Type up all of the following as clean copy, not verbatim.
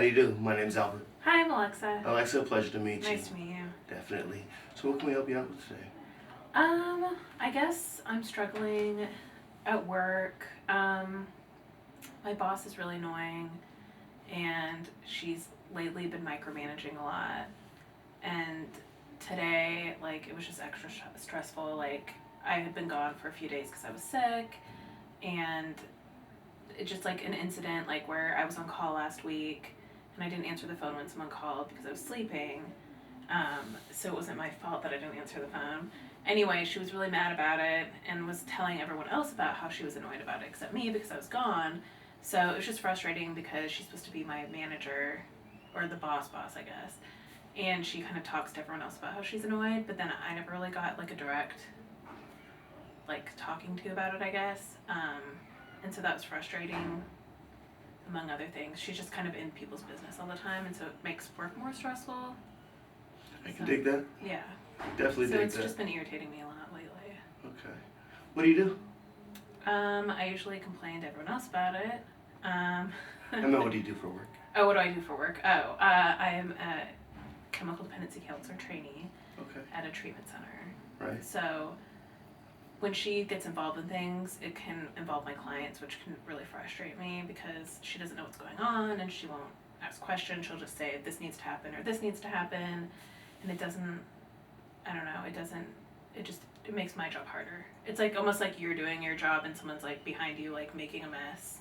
do you do? My name's Albert. Hi, I'm Alexa. Alexa, pleasure to meet you. Nice to meet you. Definitely. So what can we help you out with today? I guess I'm struggling at work. My boss is really annoying, and she's lately been micromanaging a lot. And today, it was just extra stressful. I had been gone for a few days because I was sick, and it just an incident where I was on call last week, and I didn't answer the phone when someone called because I was sleeping. So it wasn't my fault that I didn't answer the phone. Anyway, she was really mad about it and was telling everyone else about how she was annoyed about it except me because I was gone. So it was just frustrating because she's supposed to be my manager, or the boss, I guess. And she kind of talks to everyone else about how she's annoyed, but then I never really got a direct talking to about it, I guess. And so that was frustrating, among other things. She's just kind of in people's business all the time, and so it makes work more stressful. I can dig that. Yeah. Definitely dig that. So it's just been irritating me a lot lately. Okay. What do you do? I usually complain to everyone else about it. And then what do you do for work? Oh, what do I do for work? I am a chemical dependency counselor trainee at a treatment center. Right. So when she gets involved in things, it can involve my clients, which can really frustrate me because she doesn't know what's going on and she won't ask questions. She'll just say, this needs to happen or this needs to happen. And it doesn't, I don't know, it makes my job harder. It's almost like you're doing your job and someone's behind you, making a mess.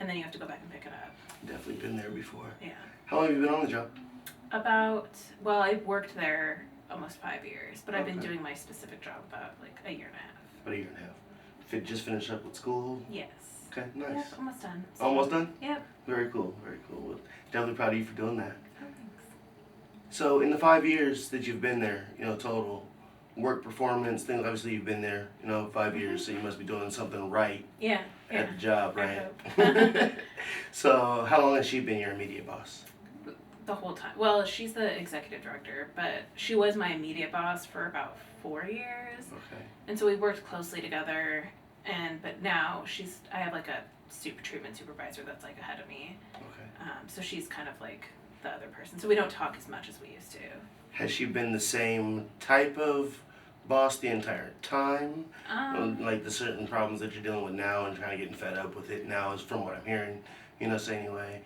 And then you have to go back and pick it up. Definitely been there before. Yeah. How long have you been on the job? I've worked there almost 5 years, but I've been doing my specific job about a year and a half. About a year and a half. Just finished up with school? Yes. Okay, nice. Yep, almost done. So, almost done? Yep. Very cool, very cool. Well, definitely proud of you for doing that. Oh, thanks. So in the 5 years that you've been there, total, work performance, things, obviously you've been there, 5 years, so you must be doing something right at the job, right? I hope. So how long has she been your immediate boss? The whole time. Well, she's the executive director, but she was my immediate boss for about 4 years. Okay. And so we worked closely together, but now I have a treatment supervisor that's ahead of me. Okay. So she's kind of the other person. So we don't talk as much as we used to. Has she been the same type of boss the entire time? The certain problems that you're dealing with now and kind of getting fed up with it now is from what I'm hearing, so anyway,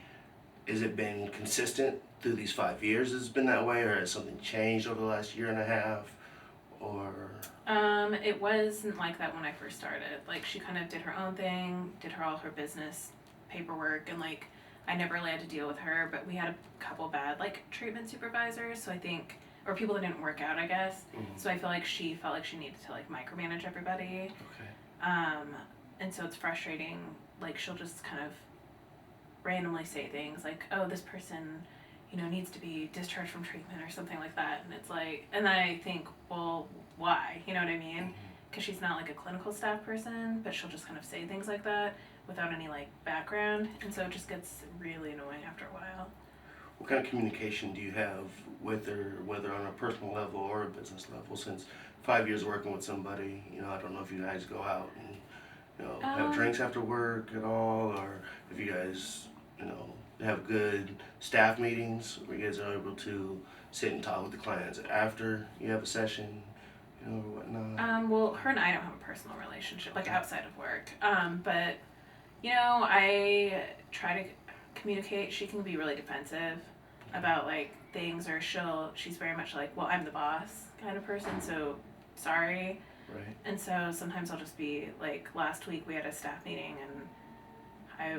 has it been consistent through these 5 years? Has it been that way, or has something changed over the last year and a half, or? It wasn't like that when I first started. She kind of did her own thing, did all her business paperwork, and I never really had to deal with her, but we had a couple bad treatment supervisors, so I think, or people that didn't work out, I guess. Mm-hmm. So I feel she felt like she needed to micromanage everybody. Okay. And so it's frustrating. She'll just kind of randomly say things oh, this person, needs to be discharged from treatment or something like that. And it's and then I think, well, why? You know what I mean? Because she's not a clinical staff person, but she'll just kind of say things like that without any background. And so it just gets really annoying after a while. What kind of communication do you have with her, whether on a personal level or a business level? Since 5 years working with somebody, I don't know if you guys go out and, have drinks after work at all, or if you guys, have good staff meetings where you guys are able to sit and talk with the clients after you have a session, or whatnot. Well, her and I don't have a personal relationship, outside of work. But, I try to communicate. She can be really defensive about things, or she's very much well, I'm the boss kind of person, so sorry. Right. And so sometimes I'll just be last week we had a staff meeting and I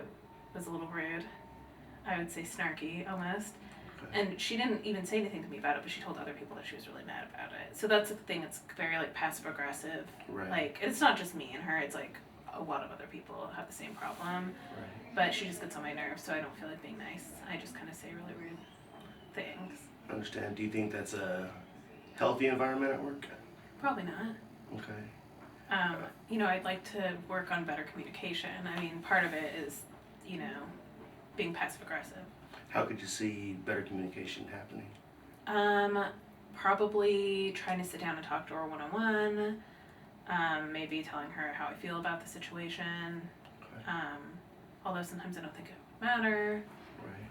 was a little rude. I would say snarky almost. Okay. And she didn't even say anything to me about it, but she told other people that she was really mad about it. So that's the thing, it's very passive aggressive. Right. It's not just me and her, it's a lot of other people have the same problem. Right. But she just gets on my nerves, so I don't feel like being nice. I just kind of say really rude things. I understand. Do you think that's a healthy environment at work? Probably not. Okay. I'd like to work on better communication. I mean, part of it is, being passive aggressive. How could you see better communication happening? Probably trying to sit down and talk to her one-on-one. Maybe telling her how I feel about the situation. Okay. Although sometimes I don't think it would matter. Right.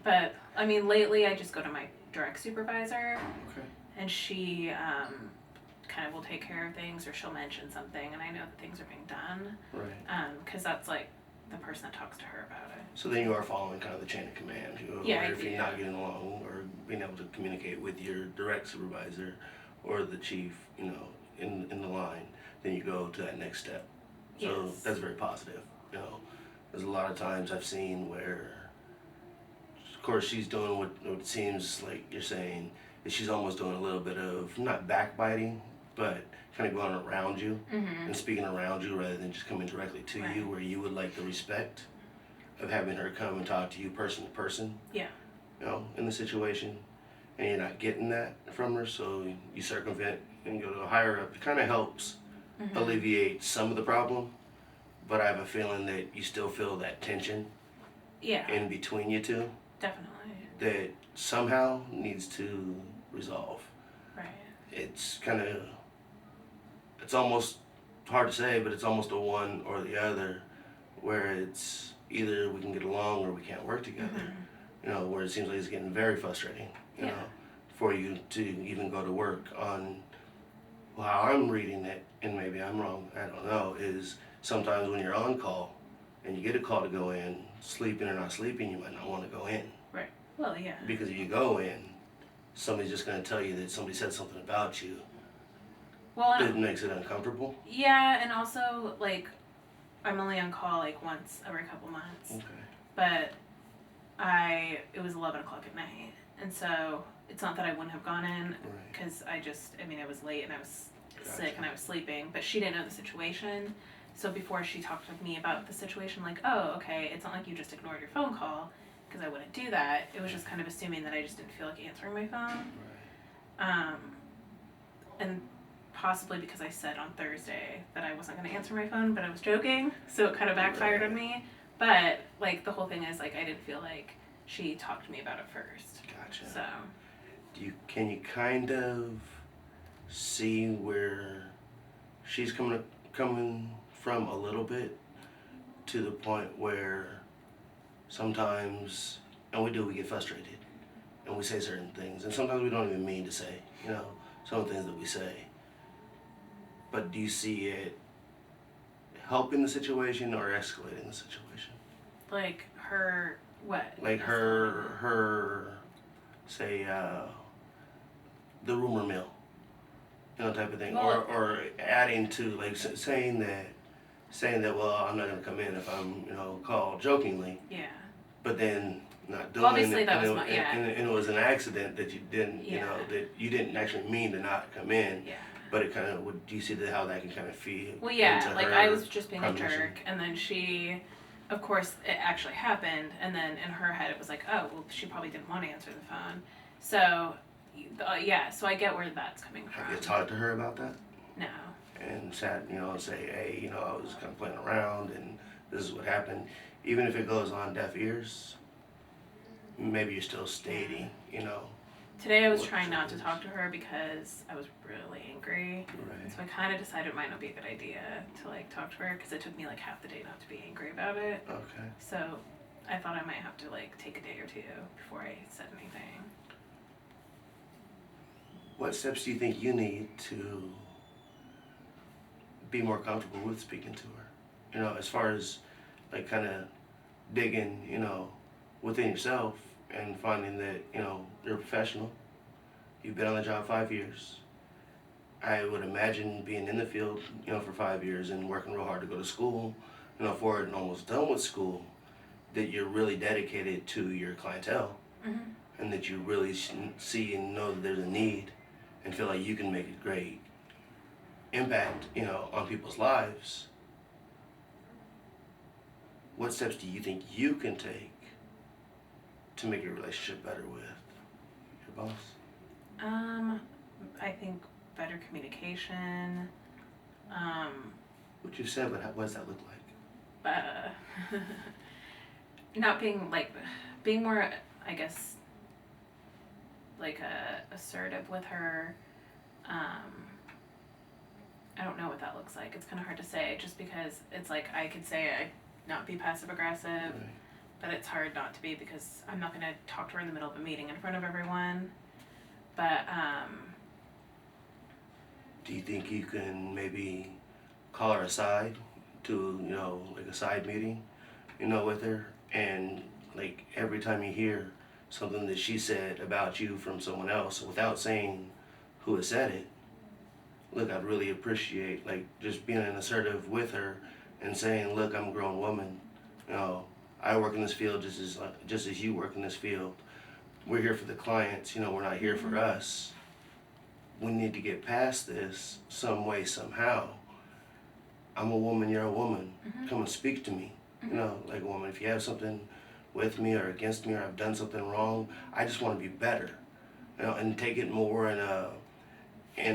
But I mean, lately I just go to my direct supervisor, Okay. and she kind of will take care of things, or she'll mention something, and I know that things are being done. Right. Because that's like the person that talks to her about it. So then you are following kind of the chain of command. Yeah, Or I if do. you're not getting along or being able to communicate with your direct supervisor or the chief, in the line, then you go to that next step. So Yes. that's very positive. There's a lot of times I've seen where, of course, she's doing what it seems like you're saying, is she's almost doing a little bit of, not backbiting, but kind of going around you Mm-hmm. and speaking around you rather than just coming directly to Right. you, where you would like the respect of having her come and talk to you person to person, Yeah. in the situation, and you're not getting that from her, so you circumvent and go to a higher up. It kind of helps Mm-hmm. alleviate some of the problem, but I have a feeling that you still feel that tension Yeah. in between you two Definitely. that somehow needs to resolve. Right. It's almost hard to say, but it's almost a one or the other, where it's either we can get along or we can't work together. Mm-hmm. Where it seems like it's getting very frustrating, Yeah. for you to even go to work on. Well, how I'm reading it, and maybe I'm wrong, I don't know, is sometimes when you're on call and you get a call to go in, sleeping or not sleeping, you might not want to go in. Right. Well, yeah. Because if you go in, somebody's just going to tell you that somebody said something about you Well, that makes it uncomfortable. yeah, and also like I'm only on call like once every couple months, Okay. but it was 11 o'clock at night, and so it's not that I wouldn't have gone in, Right. because it was late and I was Gotcha. sick and I was sleeping, but she didn't know the situation. So before she talked to me about the situation, like, oh, okay, it's not like you just ignored your phone call, because I wouldn't do that. It was just kind of assuming that I just didn't feel like answering my phone. Right. And possibly because I said on Thursday that I wasn't going to answer my phone, but I was joking, so it kind of backfired on me. But like the whole thing is like I didn't feel like she talked to me about it first. Gotcha. So Can you kind of see where she's coming from a little bit, to the point where sometimes, and we get frustrated and we say certain things, and sometimes we don't even mean to say, some of the things that we say. But do you see it helping the situation or escalating the situation? like her what? Like her say, the rumor mill, type of thing, Well, or adding to, like, saying that, well, I'm not gonna come in if I'm, called jokingly, Yeah. but then not doing Obviously, it, that and, was my- yeah. and it was an accident that you didn't, Yeah. that you didn't actually mean to not come in, Yeah. but it kind of would. Do you see how that can kind of feed? Well, yeah, into like her I was just being a premonition? jerk, and then she, of course, it actually happened, and then in her head it was like, oh, well, she probably didn't want to answer the phone. So, yeah, so I get where that's coming from. Have you talked to her about that? No. And sat, say, hey, I was kind of playing around, and this is what happened. Even if it goes on deaf ears, maybe you're still stating, Today I was What trying not to is- talk to her because I was really angry. Right. So I kind of decided it might not be a good idea to like talk to her because it took me like half the day not to be angry about it. Okay. So I thought I might have to like take a day or two before I said anything. What steps do you think you need to be more comfortable with speaking to her? As far as like kind of digging, within yourself and finding that, you're a professional. You've been on the job 5 years. I would imagine being in the field, for 5 years and working real hard to go to school, for it and almost done with school, that you're really dedicated to your clientele, Mm-hmm. and that you really see and know that there's a need and feel like you can make a great impact, on people's lives. What steps do you think you can take to make your relationship better with your boss? I think better communication. What you said, but what does that look like? Not being more, I guess, like assertive with her. I don't know what that looks like. It's kind of hard to say, just because it's like I could say I not be passive aggressive, Right. but it's hard not to be because I'm not going to talk to her in the middle of a meeting in front of everyone. But, Do you think you can maybe call her aside to, like a side meeting, with her? And like every time you hear something that she said about you from someone else without saying who has said it, look, I'd really appreciate like just being assertive with her and saying, look, I'm a grown woman. I work in this field just as you work in this field. We're here for the clients, we're not here for us. We need to get past this some way, somehow. I'm a woman, you're a woman. Come and speak to me. Like a woman, if you have something with me or against me or I've done something wrong, I just want to be better. And take it more in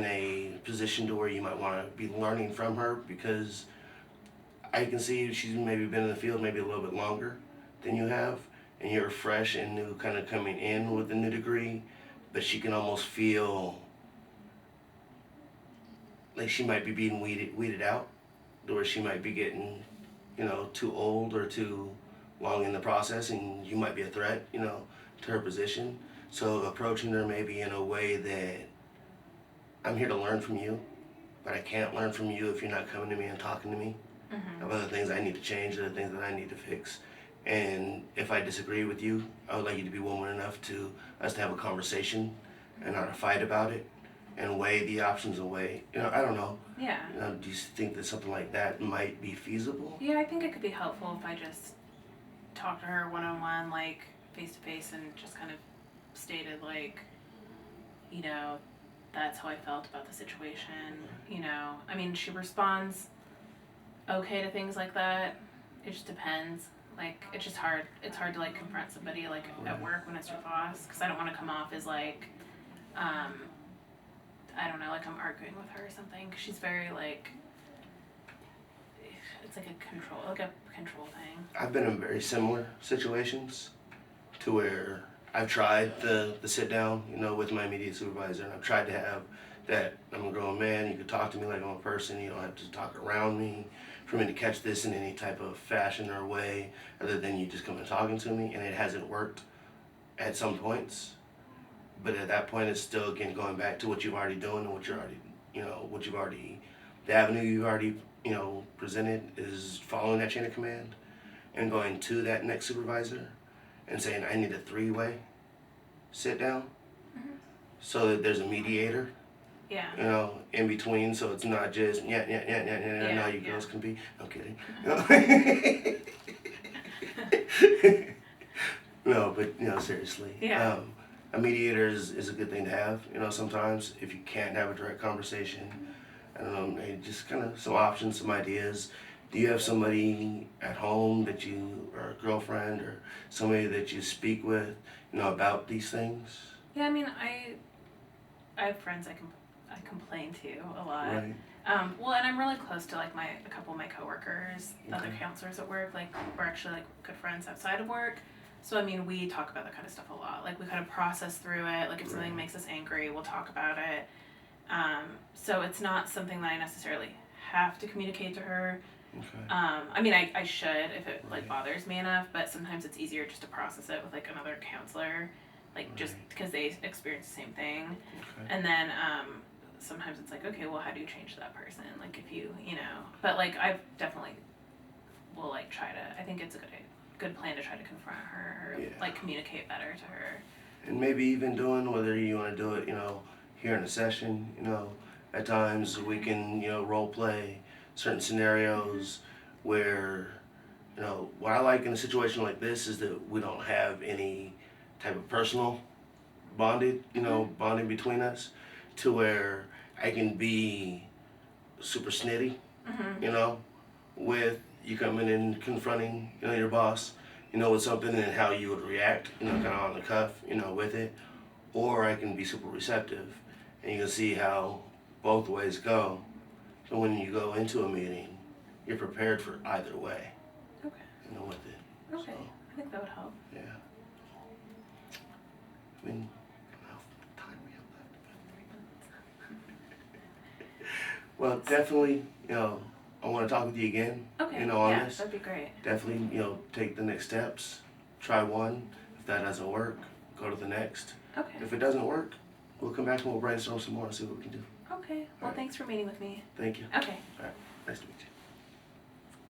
a position to where you might want to be learning from her, because I can see she's maybe been in the field maybe a little bit longer than you have, and you're fresh and new, kind of coming in with a new degree, but she can almost feel like she might be being weeded out, or she might be getting, too old or too long in the process, and you might be a threat, to her position. So approaching her maybe in a way that I'm here to learn from you, but I can't learn from you if you're not coming to me and talking to me about the things I need to change or the things that I need to fix. And if I disagree with you, I would like you to be woman enough to us to have a conversation and not a fight about it, and weigh the options away. I don't know. yeah. Do you think that something like that might be feasible? Yeah, I think it could be helpful if I just talked to her one-on-one, like face-to-face, and just kind of stated, like, that's how I felt about the situation. I mean, she responds okay to things like that. It just depends. Like, it's just hard. It's hard to, like, confront somebody, like, at work when it's your boss, because I don't want to come off as, like, I don't know, like I'm arguing with her or something. 'Cause she's very, like, it's like a control thing. I've been in very similar situations to where I've tried the sit down, with my immediate supervisor, and I've tried to have that I'm a grown man, you can talk to me like I'm a person, you don't have to talk around me for me to catch this in any type of fashion or way other than you just come and talking to me, and it hasn't worked at some points. But at that point, it's still, again, going back to what you've already done and the avenue you've already, presented is following that chain of command and going to that next supervisor and saying, I need a 3-way sit down so that there's a mediator, Yeah. In between, so it's not just, now you yeah. girls can be, I'm kidding. No, but, seriously. Yeah. A mediator is a good thing to have, sometimes if you can't have a direct conversation. I don't know, maybe just kind of some options, some ideas. Do you have somebody at home or a girlfriend or somebody that you speak with, about these things? Yeah, I mean, I have friends I complain to a lot. Right. Well, and I'm really close to like a couple of my coworkers, the other counselors at work. Like, we're actually like good friends outside of work. So I mean, we talk about that kind of stuff a lot. Like, we kind of process through it. Like, if something makes us angry, we'll talk about it. So it's not something that I necessarily have to communicate to her. Okay. I mean, I should if it like bothers me enough, but sometimes it's easier just to process it with like another counselor, like just because they experience the same thing. Okay. And then sometimes it's like, okay, well, how do you change that person? Like, if you but like I've definitely will like try to. I think it's a good plan to try to confront her or like communicate better to her. And maybe even doing, whether you want to do it, here in a session, at times we can, role play certain scenarios where, what I like in a situation like this is that we don't have any type of personal bonding between us, to where I can be super snitty, with you coming and confronting, your boss, with something and how you would react, kind of on the cuff, with it. Or I can be super receptive, and you can see how both ways go. So when you go into a meeting, you're prepared for either way, Okay. with it. Okay. So, I think that would help. yeah. I mean, how much time we have left? Well, definitely, I want to talk with you again, Okay. on Yeah, this. that'd be great. Definitely, take the next steps try one. If that doesn't work, go to the next. Okay. If it doesn't work, we'll come back and we'll brainstorm some more and see what we can do. Okay. Well, Alright. thanks for meeting with me. Thank you. Okay. Nice to meet you.